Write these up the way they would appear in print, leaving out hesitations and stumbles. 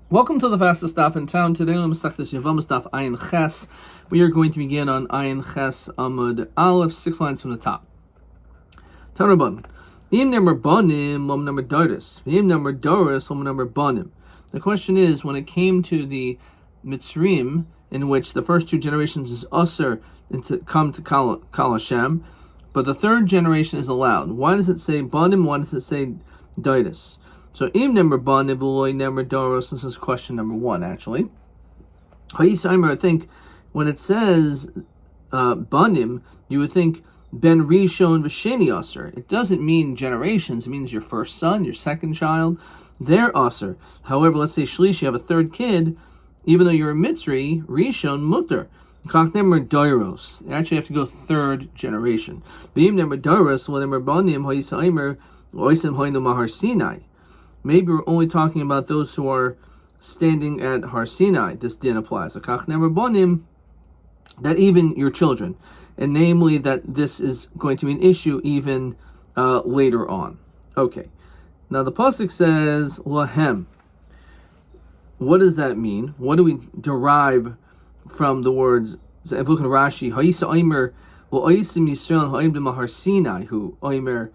Welcome to the fastest daf in town. Today on Masechtas Yevamot daf Ayin Ches. We are going to begin on Ayin Ches Amud Aleph, 6 lines from the top. Tanraban. Im number banim, mom number daris. Im number daris, mom number banim. The question is, when it came to the Mitzrim, in which the first two generations is usher and to come to Kal Hashem, but the third generation is allowed. Why does it say banim? Why does it say daris? So, im number banim v'loy number daros. This is question number 1, actually. I think when it says banim, you would think ben rishon v'sheni aser. It doesn't mean generations. It means your first son, your second child. They're aser. However, let's say shlish, you have a third kid. Even though you're a mitzri, rishon mutter. Kach number dairos. You actually have to go third generation. B'im number daros, well number banim ha'yisaimer oisim ha'inu mahar Sinai. Maybe we're only talking about those who are standing at Har Sinai. This din applies. So kach never bonim, that even your children, and namely that this is going to be an issue even later on. Okay. Now the pasuk says lahem. What does that mean? What do we derive from the words? So if we look at Rashi, ha'isa oimer v'oisim Yisrael ha'im b'mahar Sinai hu oimer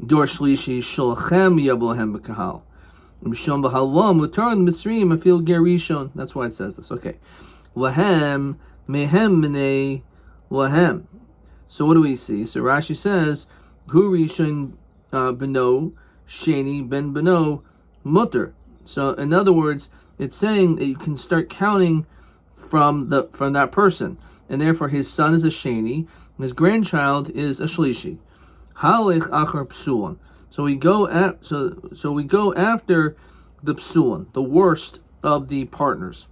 dor shlishi sholchem yablahem b'kahal. That's why it says this. Okay. Lahem, mehem mene lahem. So what do we see? So Rashi says, Hu rishon beno, sheni ben beno, mutter. So in other words, it's saying that you can start counting from that person. And therefore his son is a sheni, and his grandchild is a shlishi. Halech achar psulon. So we go after the psulon, the worst of the partners.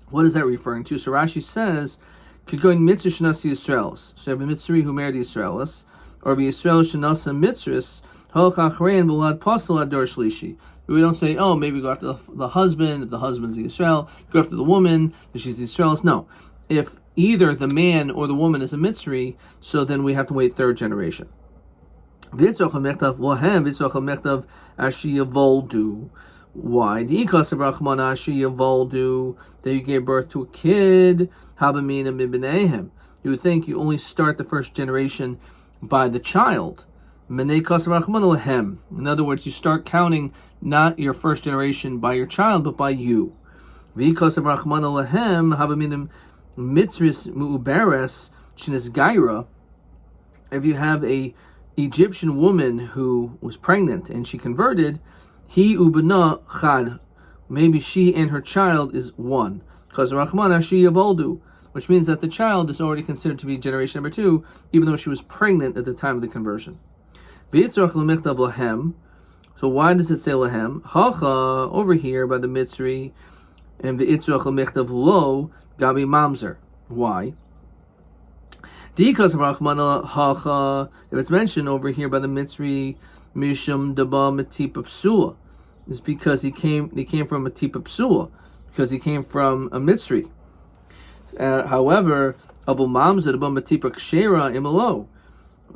What is that referring to? So Rashi says, could go in mitzvah shenasi Yisraelis. So you have a mitzri who married Yisraelis, or a Yisrael shenasa mitzris halachachrein v'lad pasal ador shlishi. We don't say, oh, maybe go after the husband, if the husband's the Yisrael, go after the woman, if she's the Yisraelis. No. If either the man or the woman is a mitzri, so then we have to wait third generation. Why? Because they gave birth to a kid. You would think you only start the first generation by the child. In other words, you start counting not your first generation by your child, but by you. If you have a Egyptian woman who was pregnant and she converted, he ubena chad, maybe she and her child is one, because Rachmana she yavoldu, which means that the child is already considered to be generation number 2, even though she was pregnant at the time of the conversion. So why does it say lahem? Hacha over here by the mitzri, and the itzrach l'michtav lo gabi mamzer. Why? Because Rachmana hacha, if it's mentioned over here by the mitzri, mishum daba matipa psula, is because he came from a tipa psula, because he came from a mitzri. However, abu mamzer daba matipa kshera imalo.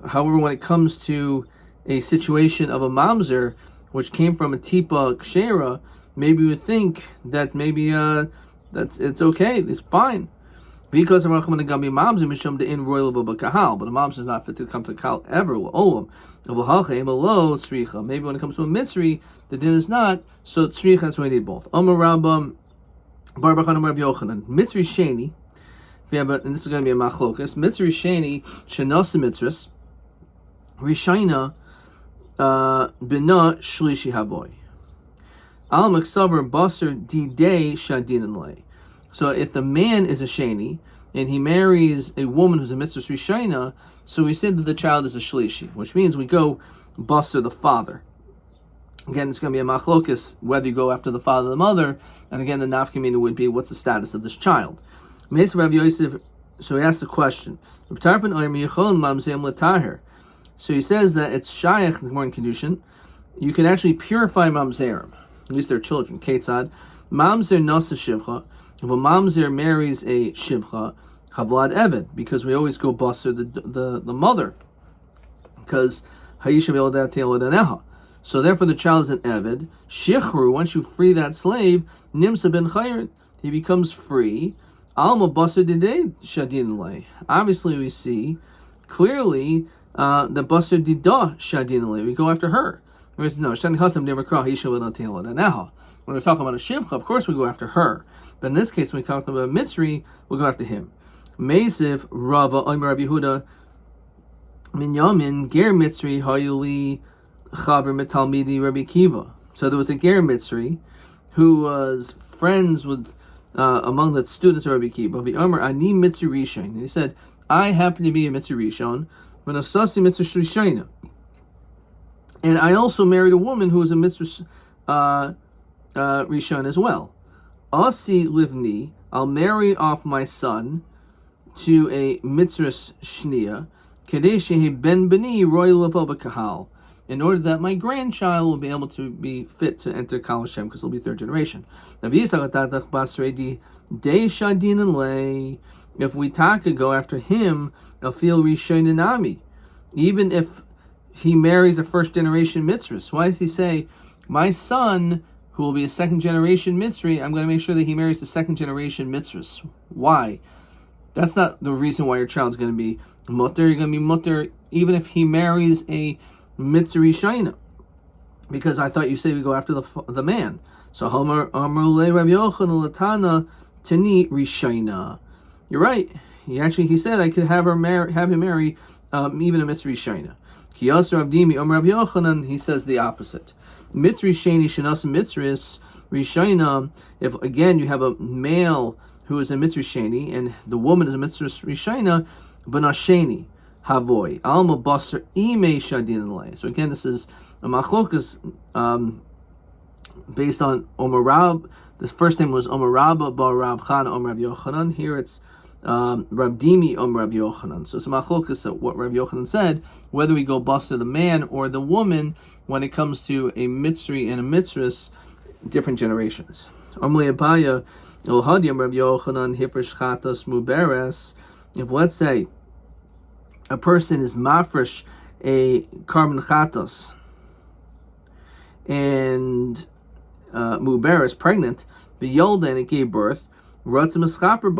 However, when it comes to a situation of a mamzer which came from a tipa kshera, maybe you would think that maybe it's okay, it's fine. Because of Rachman Gabi Mamzer Mishum the in royal Kahal, but a Mamzer is not fit to come to Kahal ever. Olam. Maybe when it comes to a Mitzri, the din is not, so Tzricha, that's why we need both. Amar Rabbam Barbachan Amar Yochanan. Mitzri Sheni, and this is going to be a machlokas. Mitzri Sheni, Shenasa Mitzris, Rishaina Bina Shlishi Havoy. Al Maksaber Basar Didei Shadinan Lay. So if the man is a sheni and he marries a woman who's a mitzvah rishayna, so we said that the child is a shlishi, which means we go basar the father. Again, it's going to be a machlokas whether you go after the father or the mother, and again the nafkamina would be what's the status of this child. So he asked the question. So he says that it's shayach in the morning kedushin. You can actually purify mamzerim, at least their children. Ketzad mamzer nasa shivcha. If a mamzer marries a shivcha, havlad eved, because we always go basar the mother, because hayishav eladat eladat. So therefore the child is an Eved. Shichru, once you free that slave, Nimsa ben Chayr, he becomes free. Alma Basar Didei Shadin Lei. Obviously we see clearly the Basar Didah Shadin Lei. We go after her. Whereas no, Shadin Chasam Demakra, Hisha Venotel Now. When we're talking about a Shivcha, of course we go after her. But in this case, when we talk about a Mitzri, we'll go after him. Meisiv Rava Omer Rabbi Yehuda Minyamin Ger Mitzri Hayuli Chaber Metalmidi Rabbi Kiva. So there was a Ger Mitzri who was friends with among the students of Rabbi Kiva. Omer Ani Mitzri Rishon. And he said, I happen to be a Mitzri Rishon, when a Sasi Mitzri Rishona. And I also married a woman who was a Mitzri Rishon as well. Asi Livni, I'll marry off my son to a Mitzris Shnia, Kadeshi Ben Beni Roy Lavoba Kahal, in order that my grandchild will be able to be fit to enter Kal Hashem, because he'll be third generation. If we taka go after him, they'll feel Rishoninami, even if he marries a first generation Mitzris. Why does he say, my son, who will be a second generation Mitzri, I'm going to make sure that he marries the second generation Mitzris? Why? That's not the reason why your child's going to be mutter. You're going to be mutter even if he marries a Mitzri Shaina. Because I thought you said we go after the man. So Homer Le Rabbi Yochanan Latana Tani Rishaina. You're right. He said I could have him marry even a Mitzri Shaina. Kiyas Rabdimi Rabbi Yochanan, he says the opposite. Mitzri Sheni Shenas Mitzris Rishaina. If again you have a male who is a Mitzri Sheni and the woman is a Mitzri Rishaina, Banasheni Havoy Alma Basar Ime Shadin Lay. So again, this is a machlokas based on Omarab. This first name was Omarabba Bar Rav Chana Om Rav Yochanan. Here it's Rabdimi Om Rav Yochanan. So it's a machlokas at what Rav Yochanan said, whether we go Basar the man or the woman when it comes to a Mitzri and a Mitzris, different generations. Amli Abaya Ilhadiam Rav Yochanan Hifresh Chatas Muberes. If let's say a person is mafresh a carbon chatos and Muber is pregnant, the Yolda, and it gave birth, Ratzim Eschaper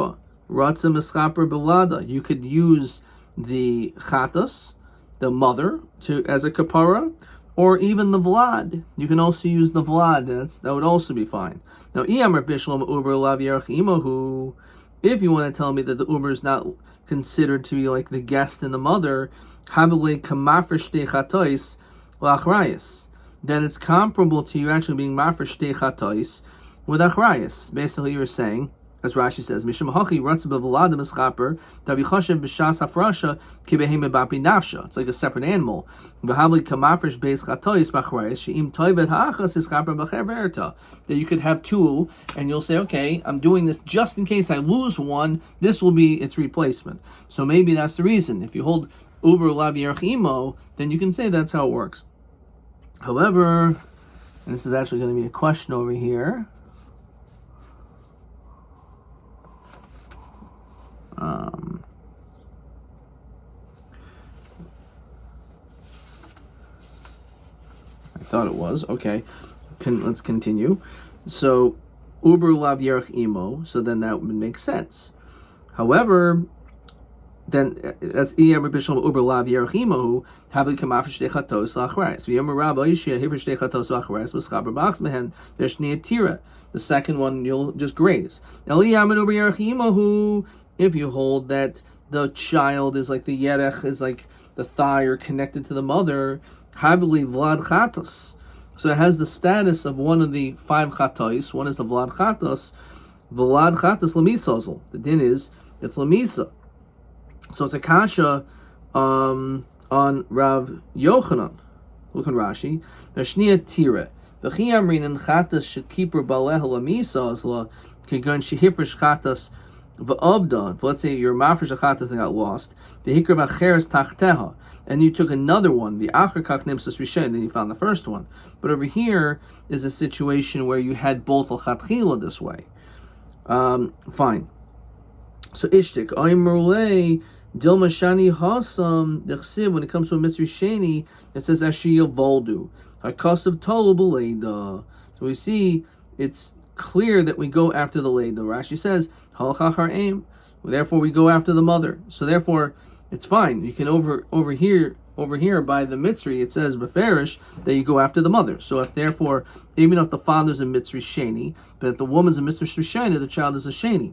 Belada. You could use the chatos, the mother, as a kapara, or even the vlad. You can also use the vlad, and that would also be fine. Now, if you want to tell me that the uber is not considered to be like the guest and the mother, then it's comparable to you actually being mafresh shtei chatois with achrayas. Basically, you're saying, as Rashi says, Mishum hachi ratzu bevoladim eschaper tavi choshev b'shas hafrasha kibeheme bapi nafsha. It's like a separate animal. V'havli kamafresh beis chatois b'achrayas she'im toivet ha'achas eschaper b'cheverta. That you could have two, and you'll say, okay, I'm doing this just in case I lose one. This will be its replacement. So maybe that's the reason. If you hold uber lav yerach imo, then you can say that's how it works. However, and this is actually going to be a question over here. I thought it was. Okay. Let's continue. So, Uber Lav Yerach Imo, so then that would make sense. However, then that's Iyam Bishlam Uber Lav Yerach Imo, Havli Kamafish Dechatos Lachrais. V'yom Rabba Yishia Hivish Dechatos Lachrais was Chaber Bachs Mehen, there's Tira. The second one you'll just graze. Eliyam Uber Yerach Imo, if you hold that the child is like the Yerech, is like the thigh or connected to the mother, Havli Vlad Chatos. So it has the status of one of the 5 chatos. One is the Vlad Chatos. Vlad Chatos Lamisozl. The din is, it's Lamisa. So it's a kasha on Rav Yochanan. Look at Rashi. Nashnia Tira. The Chiyamrin and Chatos should keep her Baleh Lamisozla. Kegon Shehifresh Chatos V'Avda. Let's say your Mafresh Chatos got lost. The Hikr Bacheres Tachteha. And you took another one, the Acher Kach Nimsus Rishon, then you found the first one. But over here is a situation where you had both al Chatchila this way. Fine. So Ishtik, Aymurle, Dilma Shani Hasam, Dechsiv, when it comes to a Mitzri Sheni, it says Ashiyah Voldu. So we see it's clear that we go after the leida. Rashi says, therefore we go after the mother. So therefore, it's fine. You can over here by the Mitzri, it says beferish that you go after the mother. So if therefore, even if the father's a Mitzri Sheni, but if the woman's a Mitzri Sheni, the child is a Sheni.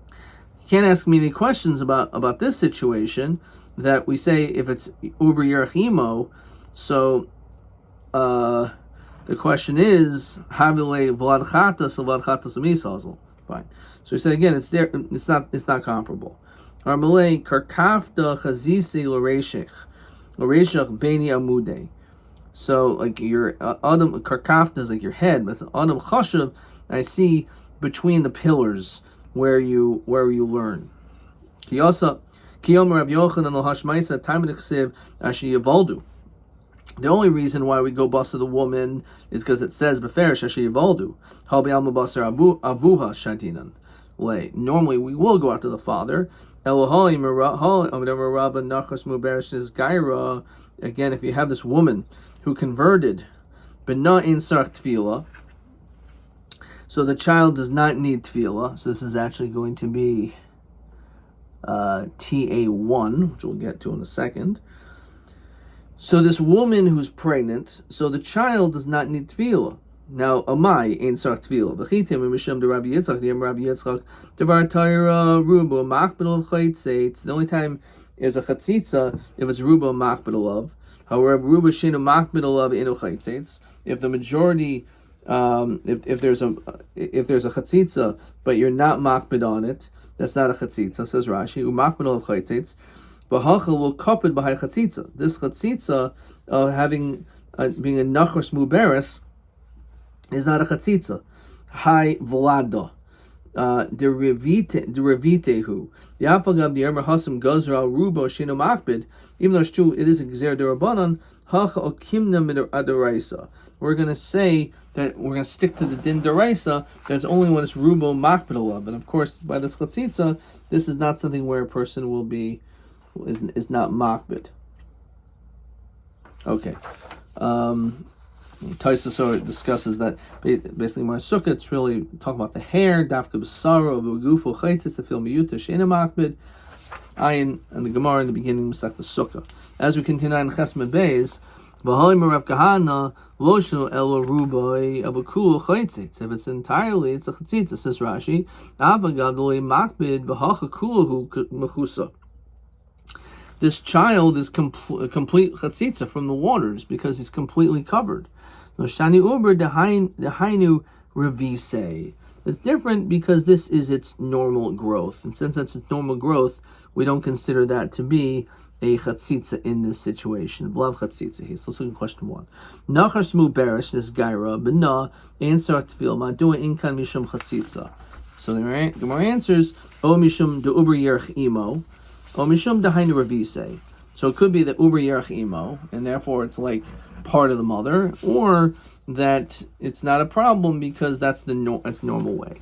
You can't ask me any questions about this situation that we say if it's Uber Yerach Imo. So the question is, Havile Vlad Chatas or Vlad Chatas Amisazel. Fine. So we say again, it's there. It's not comparable. Armalei Karkafta Chazisi Loreshech Beni Amude. So like your Adam Karkafta is like your head, but Adam Chashav I see between the pillars where you learn. Kiyasa Kiyom Rabbi Yochanan Al Hashmaisa Time Chsev Ashi Yavaldu. The only reason why we go basa the woman is because it says beferish Ashi Yavaldu Halbi Alma Basar Avuha Shadinan. Normally we will go after the father. Again, if you have this woman who converted, but not in sarch tefillah, so the child does not need tefillah. So this is actually going to be TA1, which we'll get to in a second. So this woman who's pregnant, so the child does not need tefillah. Now, amai in sarch tefillah. V'chitim mishum de Rabbi Yitzchak, the Rabbi Yitzchak, devar Torah rubo machbedol chaytzeit. The only time is a chatzitza if it's rubo machbedol of. However, rubo shenu machbedol of inu chaytzeitz. If the majority, if there's a chatzitza, but you're not machbed on it, that's not a chatzitza. Says Rashi, umachbedol of chaytzeitz. But hachal will kapid b'hay chatzitza. This chatzitza of having being a nachos muberes is not a chatzitza. Hai vlada. Derivitehu. The apagav the Emer Hasam Gazra Rubo Shino Makbid, even though it's true, it is a Gzer Derabanan, Hacha Okimna Adaraisa. We're going to say that we're going to stick to the Din Deraisa, that's only when it's Rubo Makbid Alav. And of course, by this chatzitza, this is not something where a person will be, is not Makbid. Okay. Taisa discusses that basically my sukkah, it's really talking about the hair, dafka b'sara of ugufo chaytis, the film miyuta sheina machbid, ayin, and the Gemara in the beginning Masech the sukkah. As we continue in Chesmed Beis, v'halei Rav Kahana loshnu elo rubai abakul chaytzitz. If it's entirely, it's a chatzitza, says Rashi. Avagav dolei machbid v'hacha kulahu mechusa. This child is complete chatzitza from the waters because he's completely covered. No shani uber dehainu revise. It's different because this is its normal growth, and since that's its normal growth, we don't consider that to be a chatzitza in this situation. Vlav chatzitza here. So let's look at question 1. Nachar smu berish this gaira b'na ansar tefil ma do inkan mishum chatzitza. So the Gemara answers o mishum de uber yerch imo. O mishum dahainu revise. So it could be that uber yerach imo, and therefore it's like part of the mother, or that it's not a problem because that's it's normal way.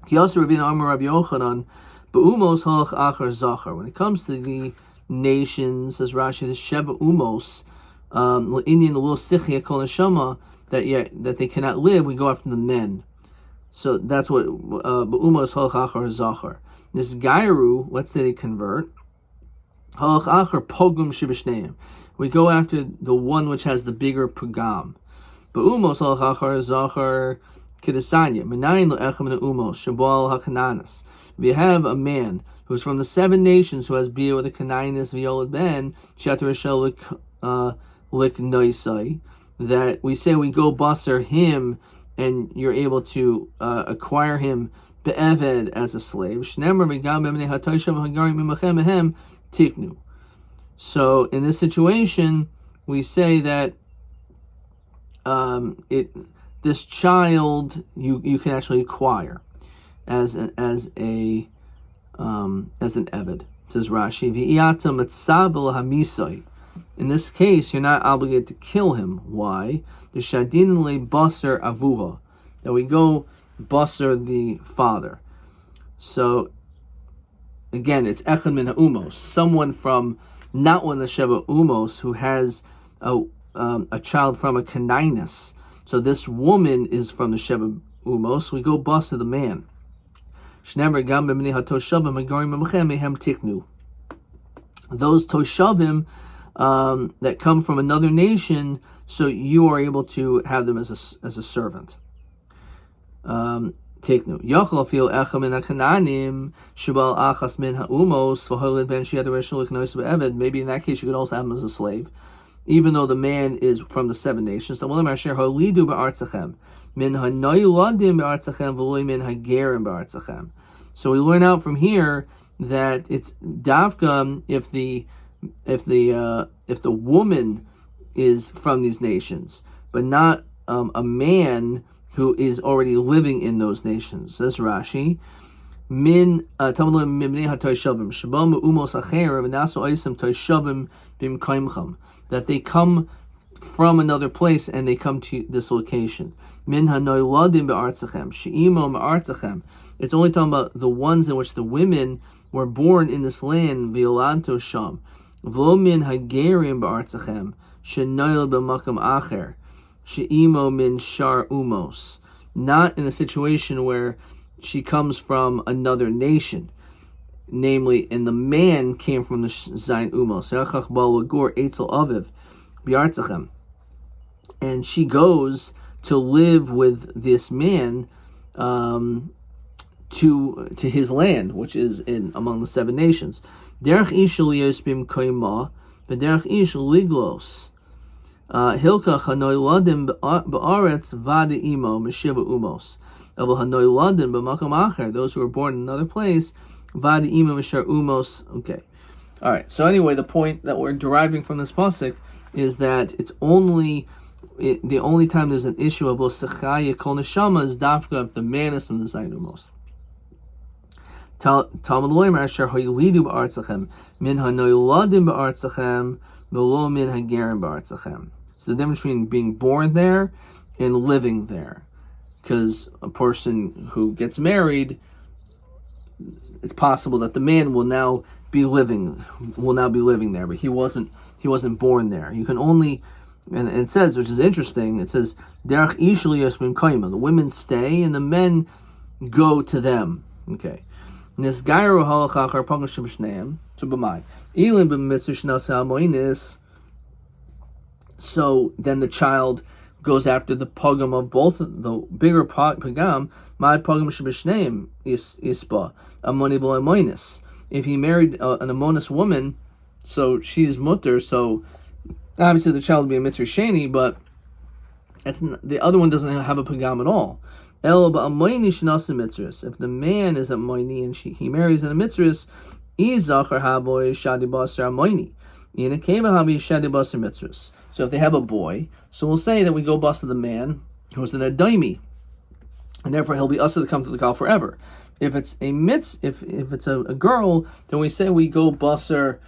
He also Rabbi Yochanan be'umos halach achar zachar. When it comes to the nations, says Rashi, the sheba umos, Indian little sichya kol neshama that they cannot live, we go after the men. So that's what be'umos halach achar zachar. This gairu, let's say they convert. Halach achar pogum shibishneim. We go after the one which has the bigger pagam. Be'umos halach achar zachar kedesanya. Menayin le'echem ne'umos shabal hakananas. We have a man who's from the 7 nations who has bia with a kanainis v'yolad ben shater rishel lik noisai. That we say we go basar him, and you're able to acquire him be'eved as a slave. Shnemer v'gam b'mnei hatoyshav hagarim mimachem mehem tiknu. So in this situation, we say that this child you can actually acquire as an eved. Says Rashi, v'iyata matzav hamisai. In this case, you're not obligated to kill him. Why? The shadin le basar avuha. That we go basar the father. So again, it's echad min ha'umos, someone from not one of the sheva umos who has a a child from a Canaanus. So this woman is from the Sheva Umos. We go bust to the man. Those Toshavim that come from another nation, so you are able to have them as a servant. Tiknu. Yachal fil echa min hakananim shebal achas min haumos v'holid ben shiad reshul iknois be'eved. Maybe in that case you could also have him as a slave, even though the man is from the 7 nations. So we learn out from here that it's davka if the woman is from these nations, but not a man who is already living in those nations. Says Rashi, min that they come from another place and they come to this location. Min hanoyladim be'artzachem she'imo me'artzachem. It's only talking about the ones in which the women were born in this land. V'yolanto sham v'lo min hagerim be'artzachem she'noyl b'makam acher she'imo min shar umos. Not in a situation where she comes from another nation, namely, and the man came from the Zayin Umos. And she goes to live with this man to his land, which is in among the 7 nations. Derech ish bim koima, v'derech ish liglos. Hilka hanoyladim ba'aretz vade imo meshiva umos. Those who were born in another place, vade imo meshar umos. Okay, all right. So anyway, the point that we're deriving from this pasuk is that the only time there's an issue of osechaya kol neshama is dafka if the man is from the Zayin Umos. Talmud loymer asher hoylidu ba'artzachem min hanoyladim ba'artzachem v'lo min hagerim ba'artzachem. So the difference between being born there and living there, because a person who gets married, it's possible that the man will now be living there, but he wasn't born there. You can only, and it says, which is interesting, it says derech ish liyosbim koima. The women stay and the men go to them. Okay. Nisgairu halachachar pagashim shneim to b'mai ilim b'mitzvah shnasa hamoinis. So then the child goes after the pogam of both the bigger pogam. My pogam shebishneim ispa amoni v'lemoinis. If he married an ammonis woman, so she's mutter. So obviously the child would be a mitzvah sheni, but the other one doesn't have a pogam at all. El ba'amoini shenasa mitzvahs. If the man is a moini and he marries in a mitzvahs, izachar haboy shadi basar amoini. So if they have a boy, so we'll say that we go bust to the man who's an adaimi, and therefore he'll be usher to come to the kal forever. If it's a if it's a girl, then we say we go busser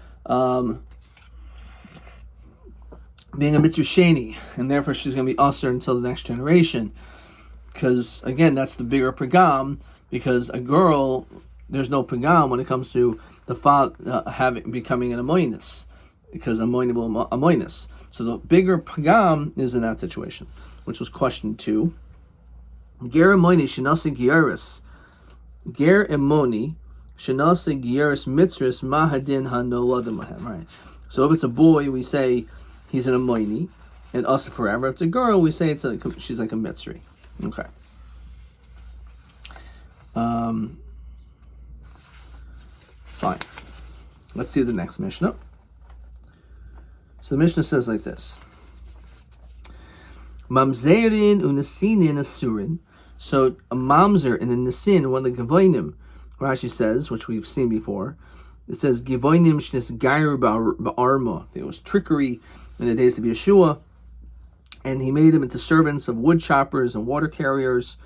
being a mitzvah sheni, and therefore she's going to be usher until the next generation. Because again, that's the bigger pagam. Because a girl, there's no pagam when it comes to the father becoming an amoinus. Because amoinus. So the bigger pagam is in that situation, which was question 2. Ger emoni shenasi gieris. Ger emoni shenasi gieris mitzris mahadin hanoladim lahem. Right. So if it's a boy, we say he's an amoni, and us forever. If it's a girl, we say she's like a mitzri. Okay. Fine. Let's see the next Mishnah. So the Mishnah says like this: Mamzerin unesinin asurin. So a mamzer and a nesin, one of the gavonim, Rashi says, which we've seen before, it says gavonim shnis gairu ba'arma. There was trickery in the days of Yeshua, and he made them into servants of wood choppers and water carriers.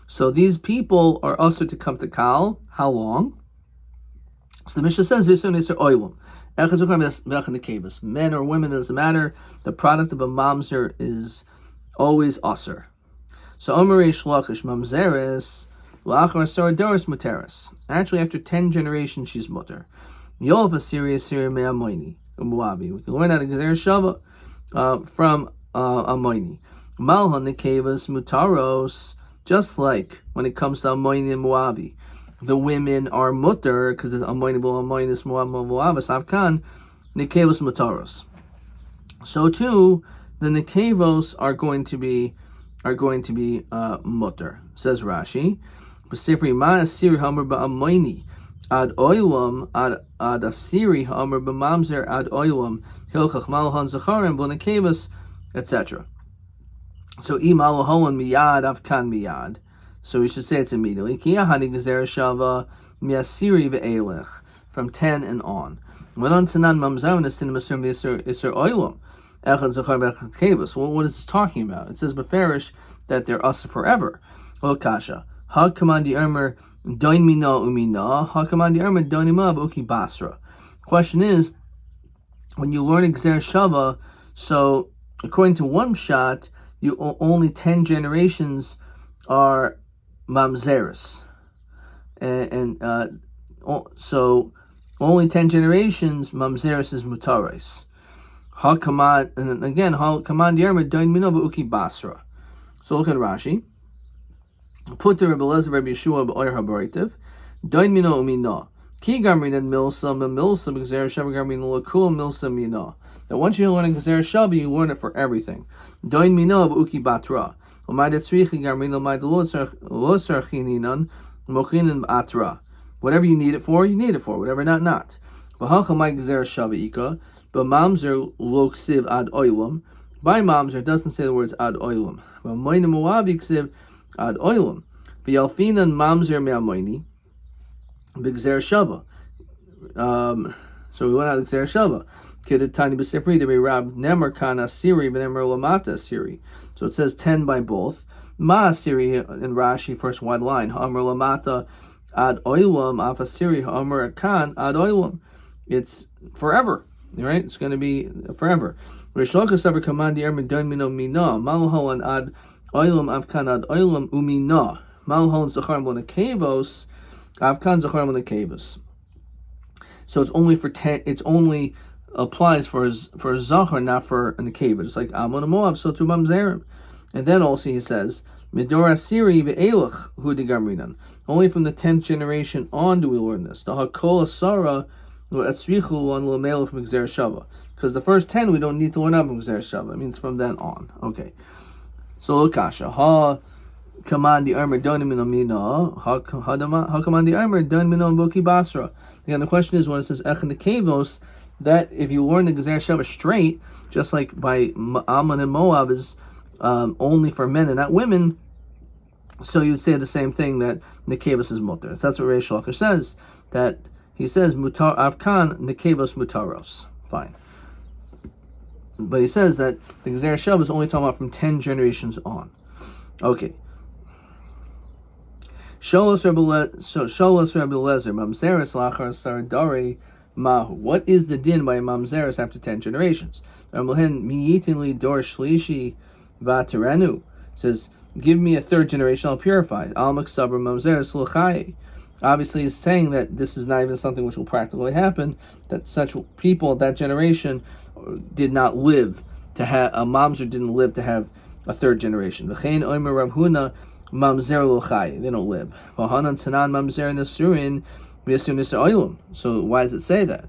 So these people are also to come to Kal. How long? So the Mishnah says this is oilam. Men or women, it doesn't matter. The product of a mamzer is always aser. So Omerei Shlakish mamzeres la'achar saradoris muteris. Actually, after 10 generations, she's mutter. Yolva Syria me'amoini u'muavi. We can learn out of Gezer Shava. from Amoini. Malhan Nekevas Mutaros, just like when it comes to Amoini and Moavi, the women are mutter because it's Amoini Amoinis Moavas Avkan Nekevas Mutaros. So too, the Nekevos are going to be mutter. Says Rashi, B'sifri Ma Asiri Hamer Ba'amoini Ad Oilam Ad Asiri Hamer B'Mamzer Ad Oilam Hilchach Malhan Zacharim V'Nekevos, etc. So Imaloholan Miyad Avkan Miyad. So we should say it's immediately. Kiyahani Gezer Shava Miasiri Ve'elech, from 10 and on. When on Tanan Mamzav Nestin Masum Isser Oilam Echad Zachar B'Echad Kevos. Well, what is this talking about? It says beferish that they're us forever. Well, Kasha. Ha Kamandi Ermer Doin Mina Umina. Ha Kamandi Ermer Doinima B'Uki Basra. Question is, when you learn Gezer Shava, so according to one shot, you only 10 generations are mamzeres, and so only 10 generations mamzeres is mutares. Ha kamad, and again ha kamad yermed doin mino b'uki basra. So look at Rashi. Put the Rabbi Lezer Rabbi Yeshua b'oyer habaritev doin mino umina ki gamrin and milsa b'gzer shav gamrin l'kul milsa mina. That once you learn Gezer Shavi, you learn it for everything. Doin mino b'uki batra. Whatever you need it for, you need it for. Whatever not. But mamzer lo ksiv ad oilam. By mamzer, it doesn't say the words ad oilam. But moine moavi ksiv ad oilam. V'yalfinan mamzer me'amoini b'gzer shava. So we went out of Gezer Shava. Kedetani b'sifri de Rab Nemer Kana Siri v'Nemer Lamata Siri. So it says 10 by both. Ma Siri in Rashi, first one line. Ha'amr Lamata ad oilam afa Siri ha'amr kan ad oilam. It's forever, right? It's going to be forever. Rishlaka saber kamandi ermin don mino mina malholan ad oilam avkan ad oilam umina malholan zacharim l'nekevos avkan zacharim l'nekevos. So it's only for 10. It's only applies for zachar, not for a nekeva. Just like Ammon and Moab, so to mamzerim. And then also he says midor asiri ve'elach hu degamrinan. Only from the 10th generation on do we learn this. The hakol asara atzrichu on l'melech from Gezer Shava. Because the first 10 we don't need to learn out from Gezer Shava. It means from then on. Okay. So Kasha ha. Command the armor done min amina. How command the armor done min boki basra? Again, the question is when it says echan nekevos, that if you learn the Gezer Shava straight, just like by Ammon and Moab is only for men and not women, so you'd say the same thing that nekevos is mutar. That's what Reish Lakish says. That he says mutar avkan nekevos mutaros. Fine. But he says that the Gezer Shava is only talking about from 10 generations on. Okay. Sholos Rabbi Lezer, Mamzeres Lachar Saradari Mahu. What is the din by Mamzeres after 10 generations? Ramlahin Miyitinli Dor Shlishi Vaterenu says, give me a third generation, I'll purify it. Al Maksabra Mamzeres Luchai. Obviously, he's saying that this is not even something which will practically happen, that such people, that generation, did not live to have, a mamzer didn't live to have a third generation. V'chein Omer Rav Huna Mamzer Lochai, they don't live. So why does it say that?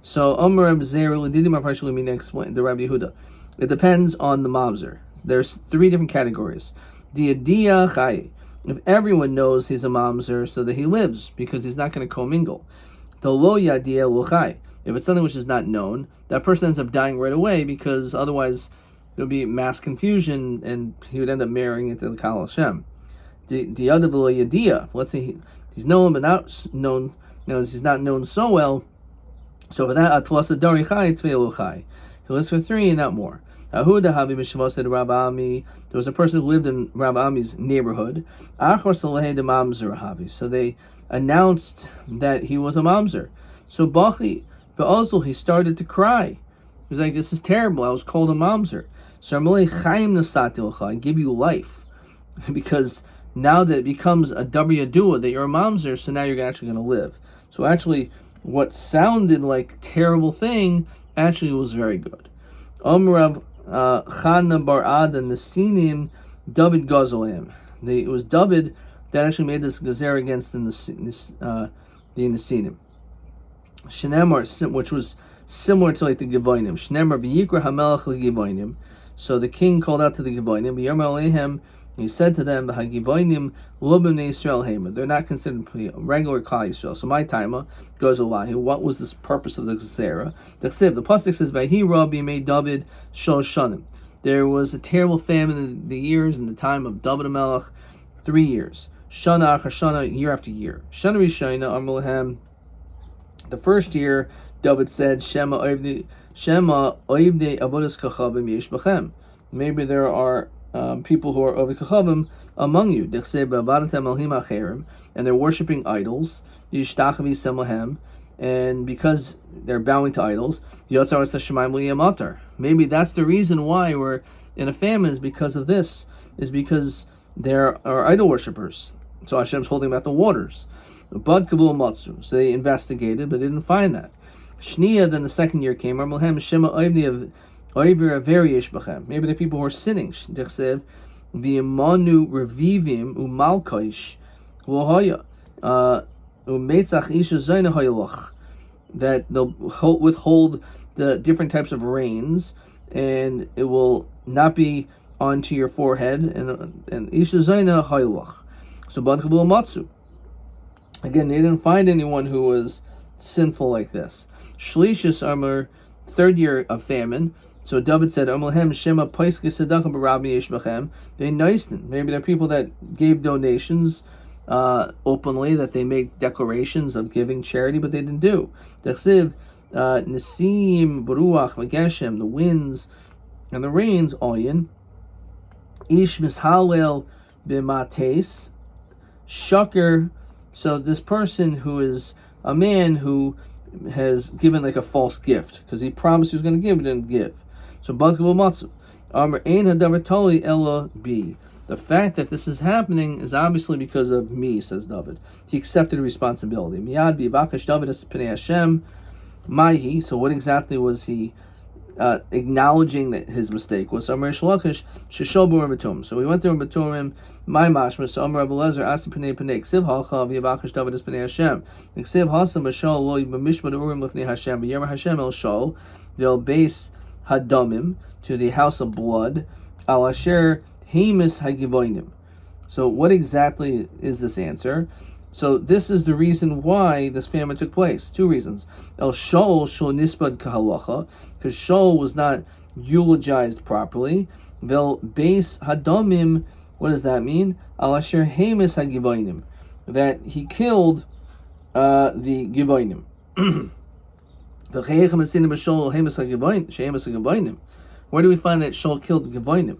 So Omer Abzer explain the Rabbi Yehuda. It depends on the mamzer. There's 3 different categories. Diadia Chai. If everyone knows he's a mamzer, so that he lives, because he's not going to commingle. The Lo Yadia Lochai. If it's something which is not known, that person ends up dying right away, because otherwise there would be mass confusion and he would end up marrying into the Kal Hashem. The other Yadia, let's say he's known but not known, he's not known so well. So for that, Atlasa Dari Chai, Tvei Chai. He lives for 3 and not more. Ahuda Havi Mishva said Rabbi Ami. There was a person who lived in Rabbi Ami's neighborhood. Achor Saleh de Mamzer Havi. So they announced that he was a mamzer. So Bachi, but also he started to cry. He was like, "This is terrible. I was called a mamzer." So Amalei Chaim Nasatil I give you life, because now that it becomes a Yadua that you're a mamzer, so now you're actually going to live. So actually, what sounded like a terrible thing actually was very good. Chana bar Ada Nesinim David Gazolim. It was David that actually made this gazer against the Nesinim. Shnemar, which was similar to like the Givonim. Shnemar v'yikra hamelach l'Givonim. So the king called out to the Givonim. V'yomar alehem. He said to them, "Hagivonim lo b'nei Yisrael hema." They're not considered regular Klal Yisrael. So my timer goes Olahi. What was this purpose of the Gezerah? The pasuk says, "Vayhi Rabbi made David shol shanim." There was a terrible famine in the years in the time of David HaMelech, 3 years. Shana achar shana, year after year. Shana rishayna amar lehem. The first year, David said, "Shema oivdei avodas kachavim yesh b'chem." Maybe there are people who are over kachavim among you. And they're worshiping idols. And because they're bowing to idols, maybe that's the reason why we're in a famine, is because of this, is because there are idol worshippers. So Hashem's holding back the waters. So they investigated, but they didn't find that. Shniya, then the second year came. Maybe the people who are sinning. V'imanu revivim umalkoish lohaya umetzach isha zayna hayalach. That they'll withhold the different types of rains, and it will not be onto your forehead. And isha zayna hayalach. So badkabul matzu. Again, they didn't find anyone who was sinful like this. Shlishis Amar, third year of famine. So David said, "Amalehem Shema Paiske Sedaka Barabi Yeshbachem." They nicened. Maybe there are people that gave donations openly, that they make declarations of giving charity, but they didn't do. Dechsiv Nisim Baruach Mageshem, the winds and the rains. Oyin Ish Mishalel Bimates Shaker. So this person who is a man who has given like a false gift because he promised he was going to give, but didn't give. So the fact that this is happening is obviously because of me, says David. He accepted responsibility. So what exactly was he acknowledging that his mistake was? So we went to Baturim, my mashma. So Amar Rav Eliezer asked Pnei Ksiv Halcha v'Yavachash David es Pnei Hashem. Ksiv Hasam B'Shal lo b'Mishpat Urim Lifnei Hashem v'Yamar Hashem El Shal v'El Beis Hadamim, to the house of blood, Al Asher Hamis Hagivoinim. So what exactly is this answer? So this is the reason why this famine took place. Two reasons. El Shal Shal Nispad Kahalacha, because Shal was not eulogized properly. Vel Beis Hadamim, what does that mean? Al Asher Hamis Hagivoinim, that he killed the Givoinim. Where do we find that Shaul killed the Givonim?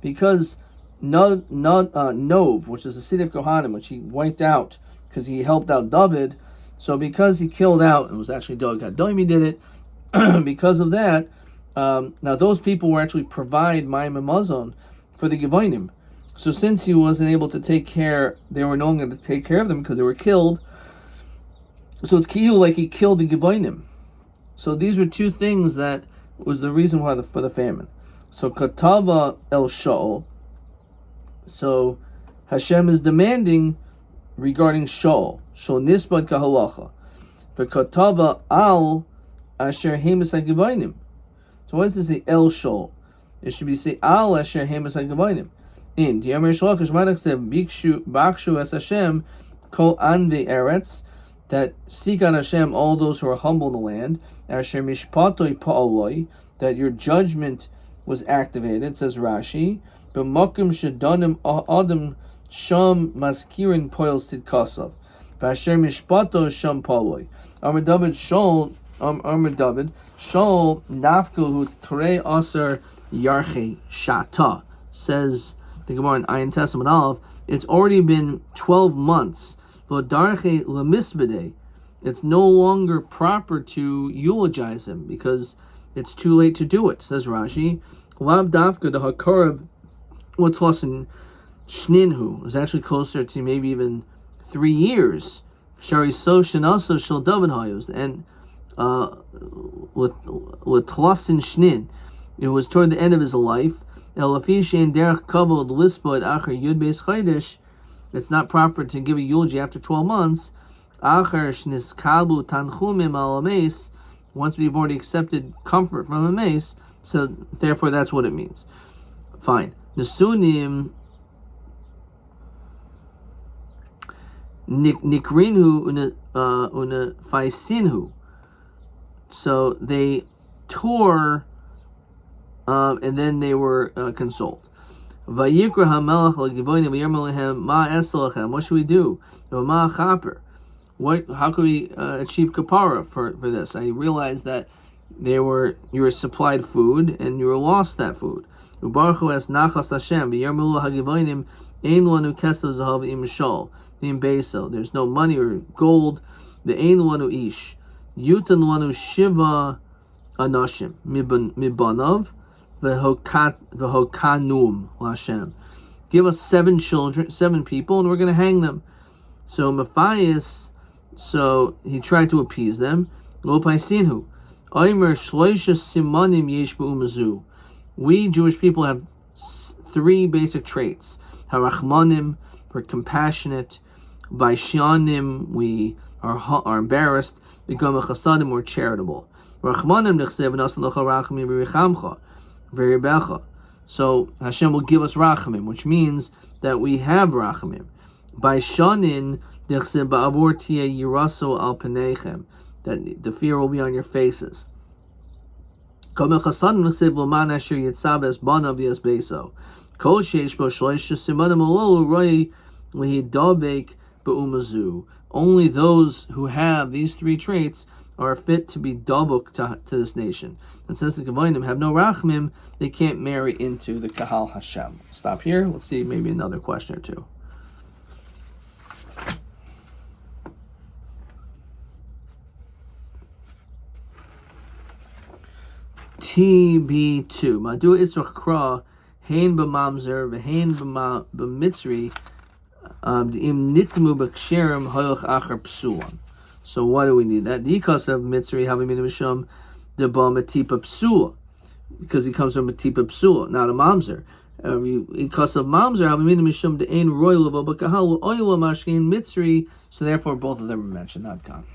Because Nov, which is the city of Kohanim, which he wiped out because he helped out David. So because he killed out, it was actually Yomi did it. Because of that, now those people were actually provide Mayim and Mazon for the Givonim. So since he wasn't able to take care, they were no longer to take care of them because they were killed. So it's killed like he killed the Givonim. So these were two things that was the reason why for the famine. So Katava El Shaul. So Hashem is demanding regarding Shaul. Shaul Nisbad Kahalacha. For Katava Al Asher Hamas HaGivonim. So what does this say El Shaul? It should be say Al Asher Hamas HaGivonim. In the Amir Shalach Shmadak said Bakshu Es Hashem Kol Anve Eretz, that seek on Hashem all those who are humble in the land. Asher Mishpatoi Pa'oloi, that your judgment was activated, says Rashi. B'makim Shedanim Adam Sham Maskirin Poil Sid Kasav. Asher Mishpato Sham Pa'oloi. Amr David Shaul Nafku Ture Asar Yarche Shata, says the Gemara in Ayin Testament Aleph. It's already been 12 months. It's no longer proper to eulogize him because it's too late to do it, says Rashi. Lav Dafka, the Hakarav, what's lost in Shninhu, is actually closer to maybe even 3 years Shari Soshin also Shal David Hayos, and Latlasin Shnin. It was toward the end of his life. Elafishin Derech Kavod Lispod Acher Yud Beis Chaydish. It's not proper to give a eulogy after 12 months. Acher Shniskabu Tanchumim Al Ames. Once we've already accepted comfort from a mace, so therefore that's what it means. Fine. Nesunim Nikrinhu una Faisinhu. So they tore, and then they were consoled. Vayikra hamelach legivonim v'yirma lehem ma esalachem. What should we do? Ma chaper. How can we achieve kapara for this? I realized that you were supplied food and you were lost that food. Ubaruchu es nachas Hashem v'yirma hagivonim ein lanu kesav zahav im shol im beso. There's no money or gold. The ein lanu ish yutan lanu shiva anashim mibanav v'hokanum l'Hashem. Give us 7 children, 7 people, and we're going to hang them. So Matthias, so he tried to appease them. Lo paisinhu, oimer shloisha simanim yesh b'umazu. We Jewish people have 3 basic traits. Harachmanim, we're compassionate. Vaishanim, we are embarrassed. Become a chasadim, we're charitable. Rachmanim nechsev v'nasan locha rachamim v'richamcha. So Hashem will give us rachamim, which means that we have rachamim. By shanin dechseb ba'avor tia yiraso al penechem, that the fear will be on your faces. Kol chasadim dechseb l'man asher yitzav es banav yas beso. Kol sheish bo shloisha simanim ololu roi lihidabek be'umazu. Only those who have these 3 traits are fit to be davuk to this nation. And since the Gevonim have no rachmim, they can't marry into the Kahal Hashem. Stop here. Let's see maybe another question or two. TB2. Madu Itzrach Kra, Hain b'mamzer, v'hain b'mitzri, im nitmu b'ksherim hoyach acher psulam. So why do we need that? Because of mitzri having been mishum deba matipa psula, because he comes from matipa psula, not a mamzer. Because of mamzer having been mishum de ein royal of bakahal oil mashkin mitzri. So therefore, both of them are mentioned. Not gone.